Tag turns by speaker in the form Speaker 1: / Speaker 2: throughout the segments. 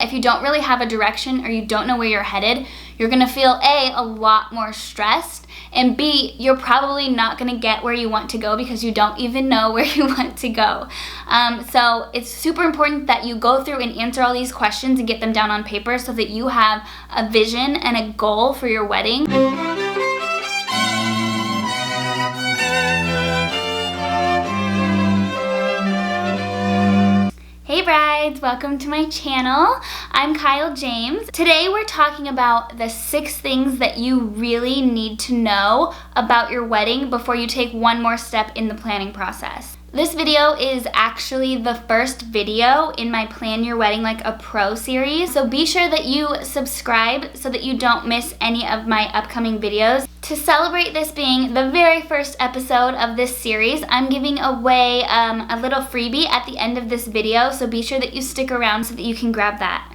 Speaker 1: If you don't really have a direction or you don't know where you're headed, you're gonna feel a lot more stressed, and B, you're probably not gonna get where you want to go because you don't even know where you want to go. So it's super important that you go through and answer all these questions and get them down on paper so that you have a vision and a goal for your wedding. Hey brides, welcome to my channel. I'm Kyle James. Today we're talking about the 6 things that you really need to know about your wedding before you take one more step in the planning process. This video is actually the first video in my Plan Your Wedding Like a Pro series, so be sure that you subscribe so that you don't miss any of my upcoming videos. To celebrate this being the very first episode of this series, I'm giving away a little freebie at the end of this video, so be sure that you stick around so that you can grab that.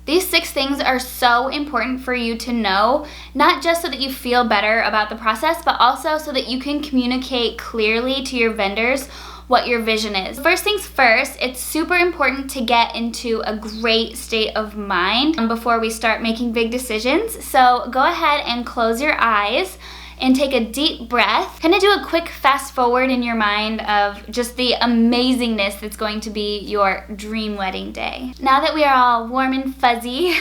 Speaker 1: These 6 things are so important for you to know, not just so that you feel better about the process, but also so that you can communicate clearly to your vendors what your vision is. First things first, it's super important to get into a great state of mind before we start making big decisions. So go ahead and close your eyes and take a deep breath. Kind of do a quick fast forward in your mind of just the amazingness that's going to be your dream wedding day. Now that we are all warm and fuzzy,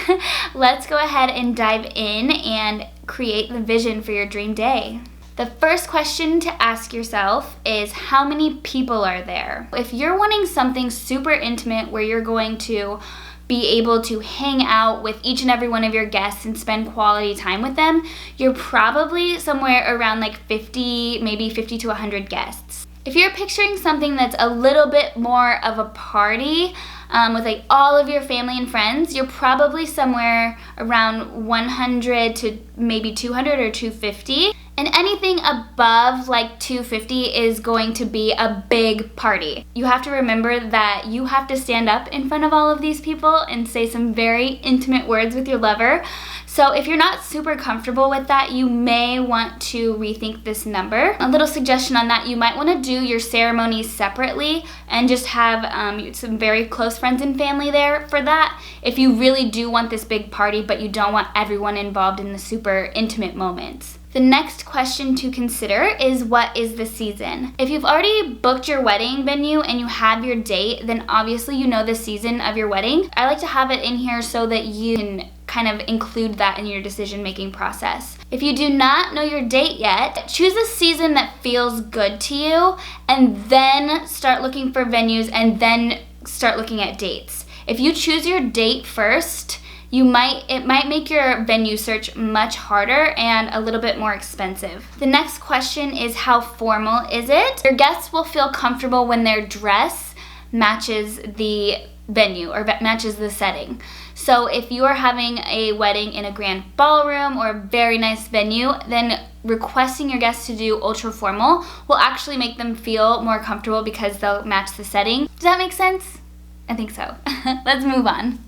Speaker 1: let's go ahead and dive in and create the vision for your dream day. The first question to ask yourself is, how many people are there? If you're wanting something super intimate where you're going to be able to hang out with each and every one of your guests and spend quality time with them, you're probably somewhere around like 50, maybe 50 to 100 guests. If you're picturing something that's a little bit more of a party, with like all of your family and friends, you're probably somewhere around 100 to maybe 200 or 250. And anything above like 250 is going to be a big party. You have to remember that you have to stand up in front of all of these people and say some very intimate words with your lover. So if you're not super comfortable with that, you may want to rethink this number. A little suggestion on that, you might want to do your ceremonies separately and just have some very close friends and family there for that if you really do want this big party but you don't want everyone involved in the super intimate moments. The next question to consider is, what is the season? If you've already booked your wedding venue and you have your date, then obviously you know the season of your wedding. I like to have it in here so that you can kind of include that in your decision-making process. If you do not know your date yet, choose a season that feels good to you and then start looking for venues and then start looking at dates. If you choose your date first, it might make your venue search much harder and a little bit more expensive. The next question is, how formal is it? Your guests will feel comfortable when their dress matches the venue or matches the setting. So if you are having a wedding in a grand ballroom or a very nice venue, then requesting your guests to do ultra formal will actually make them feel more comfortable because they'll match the setting. Does that make sense? I think so. Let's move on.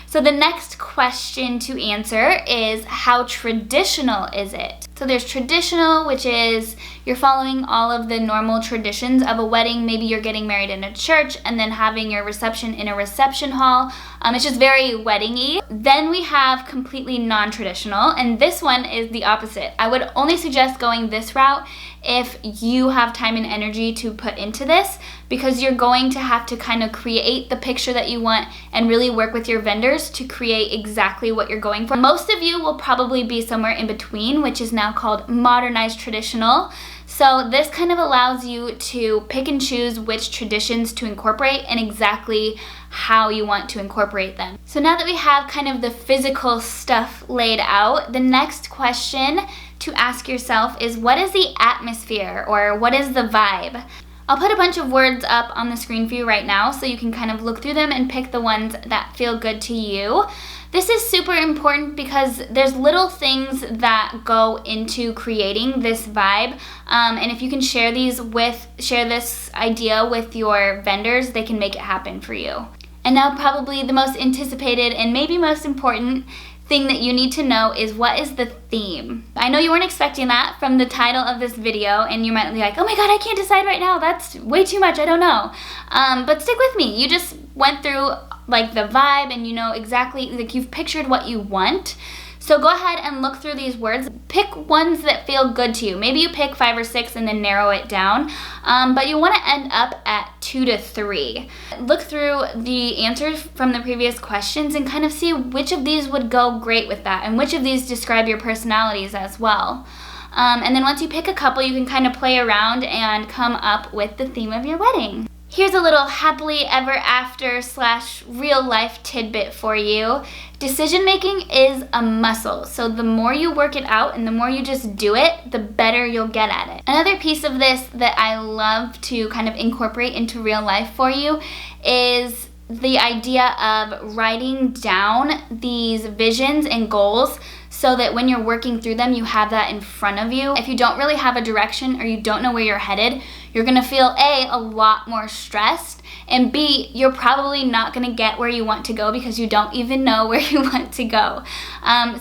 Speaker 1: So the next question to answer is, how traditional is it? So there's traditional, which is you're following all of the normal traditions of a wedding. Maybe you're getting married in a church and then having your reception in a reception hall. It's just very wedding-y. Then we have completely non-traditional, and this one is the opposite. I would only suggest going this route if you have time and energy to put into this, because you're going to have to kind of create the picture that you want and really work with your vendors to create exactly what you're going for. Most of you will probably be somewhere in between, which is now called modernized traditional. So this kind of allows you to pick and choose which traditions to incorporate and exactly how you want to incorporate them. So now that we have kind of the physical stuff laid out, the next question to ask yourself is, what is the atmosphere, or what is the vibe? I'll put a bunch of words up on the screen for you right now so you can kind of look through them and pick the ones that feel good to you. This is super important because there's little things that go into creating this vibe, and if you can share this idea with your vendors, they can make it happen for you. And now probably the most anticipated and maybe most important thing that you need to know is, what is the theme? I know you weren't expecting that from the title of this video, and you might be like, oh my god, I can't decide right now, that's way too much, I don't know. But stick with me. You just went through like the vibe and you know exactly, like you've pictured what you want. So go ahead and look through these words. Pick ones that feel good to you. Maybe you pick 5 or 6 and then narrow it down, but you want to end up at 2 to 3. Look through the answers from the previous questions and kind of see which of these would go great with that and which of these describe your personalities as well. And then once you pick a couple, you can kind of play around and come up with the theme of your wedding. Here's a little happily ever after / real life tidbit for you. Decision making is a muscle, so the more you work it out and the more you just do it, the better you'll get at it. Another piece of this that I love to kind of incorporate into real life for you is the idea of writing down these visions and goals so that when you're working through them, you have that in front of you. If you don't really have a direction or you don't know where you're headed, you're gonna feel a lot more stressed, and B, you're probably not gonna get where you want to go because you don't even know where you want to go.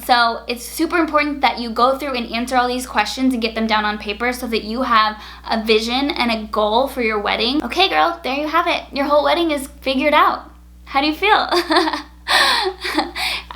Speaker 1: So it's super important that you go through and answer all these questions and get them down on paper so that you have a vision and a goal for your wedding. Okay girl, there you have it. Your whole wedding is figured out. How do you feel?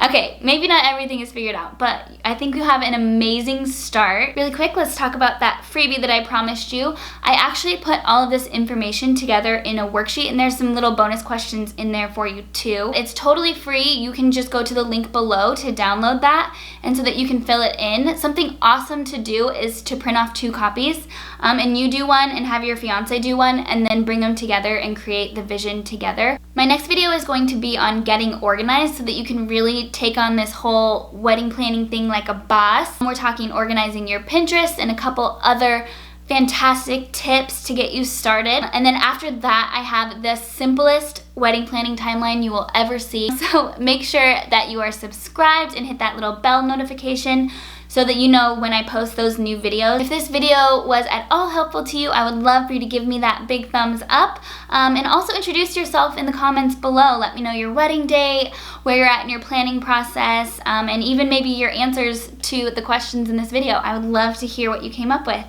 Speaker 1: Okay, maybe not everything is figured out, but I think you have an amazing start. Really quick, let's talk about that freebie that I promised you. I actually put all of this information together in a worksheet, and there's some little bonus questions in there for you too. It's totally free. You can just go to the link below to download that and so that you can fill it in. Something awesome to do is to print off 2 copies, and you do one and have your fiance do one, and then bring them together and create the vision together. My next video is going to be on getting organized so that you can really take on this whole wedding planning thing like a boss. We're talking organizing your Pinterest and a couple other fantastic tips to get you started. And then after that, I have the simplest wedding planning timeline you will ever see. So make sure that you are subscribed and hit that little bell notification so that you know when I post those new videos. If this video was at all helpful to you, I would love for you to give me that big thumbs up, and also introduce yourself in the comments below. Let me know your wedding date, where you're at in your planning process, and even maybe your answers to the questions in this video. I would love to hear what you came up with.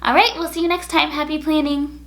Speaker 1: All right, we'll see you next time. Happy planning.